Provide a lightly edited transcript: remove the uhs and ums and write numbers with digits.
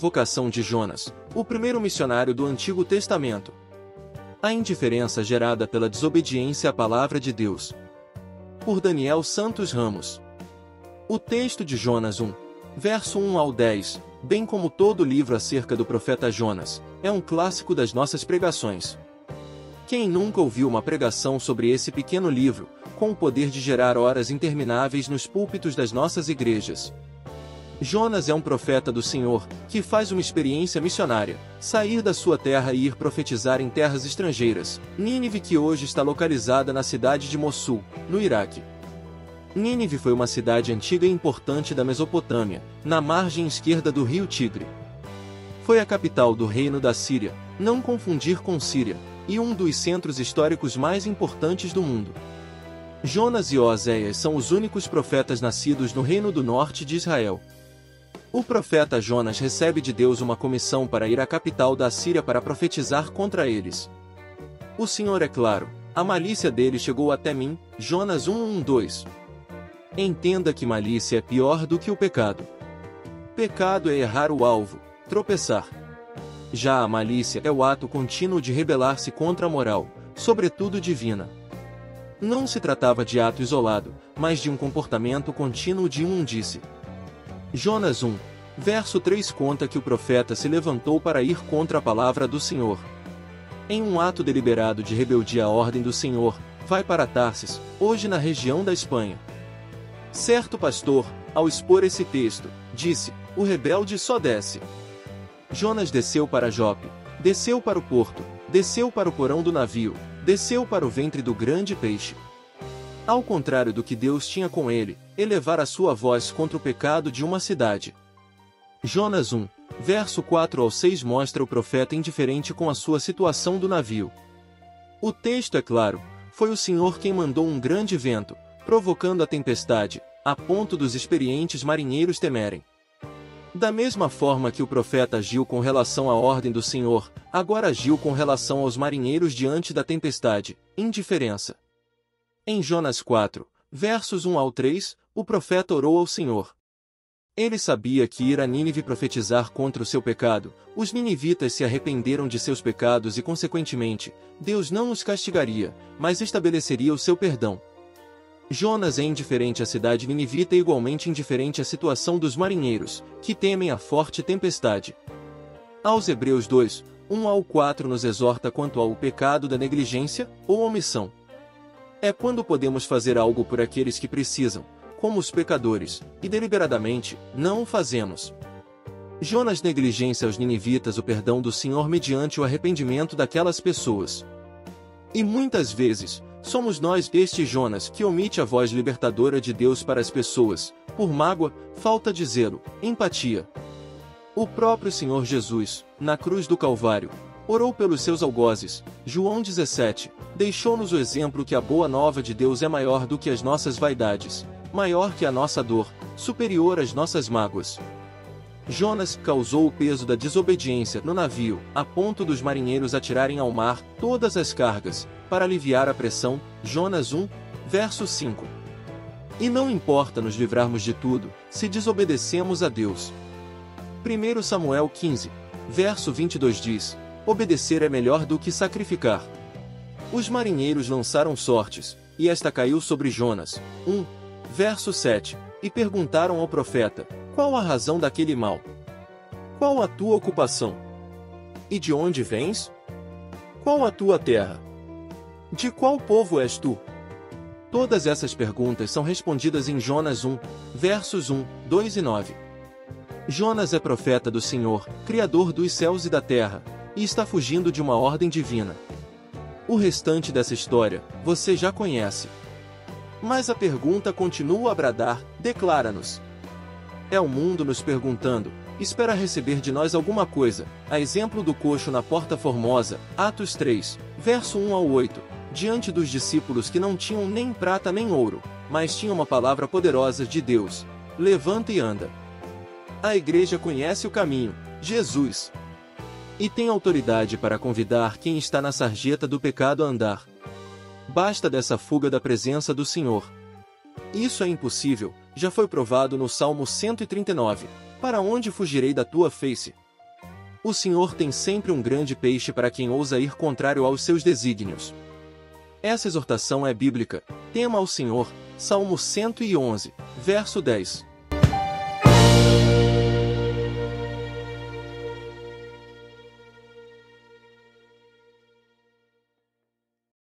vocação de Jonas, o primeiro missionário do Antigo Testamento. A indiferença gerada pela desobediência à palavra de Deus. Por Daniel Santos Ramos. O texto de Jonas 1, verso 1 ao 10, bem como todo o livro acerca do profeta Jonas, é um clássico das nossas pregações. Quem nunca ouviu uma pregação sobre esse pequeno livro, com o poder de gerar horas intermináveis nos púlpitos das nossas igrejas? Jonas é um profeta do Senhor, que faz uma experiência missionária, sair da sua terra e ir profetizar em terras estrangeiras, Nínive, que hoje está localizada na cidade de Mossul, no Iraque. Nínive foi uma cidade antiga e importante da Mesopotâmia, na margem esquerda do rio Tigre. Foi a capital do reino da Síria, não confundir com Síria, e um dos centros históricos mais importantes do mundo. Jonas e Oséias são os únicos profetas nascidos no reino do norte de Israel. O profeta Jonas recebe de Deus uma comissão para ir à capital da Síria para profetizar contra eles. O Senhor é claro, a malícia dele chegou até mim, Jonas 1:1-2. Entenda que malícia é pior do que o pecado. Pecado é errar o alvo, tropeçar. Já a malícia é o ato contínuo de rebelar-se contra a moral, sobretudo divina. Não se tratava de ato isolado, mas de um comportamento contínuo de imundície. Jonas 1, verso 3 conta que o profeta se levantou para ir contra a palavra do Senhor. Em um ato deliberado de rebeldia à ordem do Senhor, vai para Tarsis, hoje na região da Espanha. Certo pastor, ao expor esse texto, disse: o rebelde só desce. Jonas desceu para Jope, desceu para o porto, desceu para o porão do navio, desceu para o ventre do grande peixe. Ao contrário do que Deus tinha com ele, elevar a sua voz contra o pecado de uma cidade. Jonas 1, verso 4 ao 6 mostra o profeta indiferente com a sua situação do navio. O texto é claro, foi o Senhor quem mandou um grande vento, provocando a tempestade, a ponto dos experientes marinheiros temerem. Da mesma forma que o profeta agiu com relação à ordem do Senhor, agora agiu com relação aos marinheiros diante da tempestade, indiferença. Em Jonas 4, versos 1 ao 3, o profeta orou ao Senhor. Ele sabia que ir a Nínive profetizar contra o seu pecado, os ninivitas se arrependeram de seus pecados e, consequentemente, Deus não os castigaria, mas estabeleceria o seu perdão. Jonas é indiferente à cidade ninivita e igualmente indiferente à situação dos marinheiros, que temem a forte tempestade. Aos Hebreus 2, 1 ao 4 nos exorta quanto ao pecado da negligência ou omissão. É quando podemos fazer algo por aqueles que precisam, como os pecadores, e deliberadamente, não o fazemos. Jonas negligencia aos ninivitas o perdão do Senhor mediante o arrependimento daquelas pessoas. E muitas vezes, somos nós este Jonas que omite a voz libertadora de Deus para as pessoas, por mágoa, falta de zelo, empatia. O próprio Senhor Jesus, na cruz do Calvário, orou pelos seus algozes, João 17, deixou-nos o exemplo que a boa nova de Deus é maior do que as nossas vaidades, maior que a nossa dor, superior às nossas mágoas. Jonas causou o peso da desobediência no navio, a ponto dos marinheiros atirarem ao mar todas as cargas, para aliviar a pressão, Jonas 1, verso 5. E não importa nos livrarmos de tudo, se desobedecemos a Deus. 1 Samuel 15, verso 22 diz: obedecer é melhor do que sacrificar. Os marinheiros lançaram sortes, e esta caiu sobre Jonas, 1, verso 7, e perguntaram ao profeta: qual a razão daquele mal? Qual a tua ocupação? E de onde vens? Qual a tua terra? De qual povo és tu? Todas essas perguntas são respondidas em Jonas 1, versos 1, 2 e 9. Jonas é profeta do Senhor, Criador dos céus e da terra, e está fugindo de uma ordem divina. O restante dessa história, você já conhece. Mas a pergunta continua a bradar: declara-nos. É o mundo nos perguntando, espera receber de nós alguma coisa, a exemplo do coxo na Porta Formosa, Atos 3, verso 1 ao 8, diante dos discípulos que não tinham nem prata nem ouro, mas tinham uma palavra poderosa de Deus: levanta e anda. A igreja conhece o caminho, Jesus. E tem autoridade para convidar quem está na sarjeta do pecado a andar. Basta dessa fuga da presença do Senhor. Isso é impossível, já foi provado no Salmo 139. Para onde fugirei da tua face? O Senhor tem sempre um grande peixe para quem ousa ir contrário aos seus desígnios. Essa exortação é bíblica. Tema ao Senhor, Salmo 111, verso 10.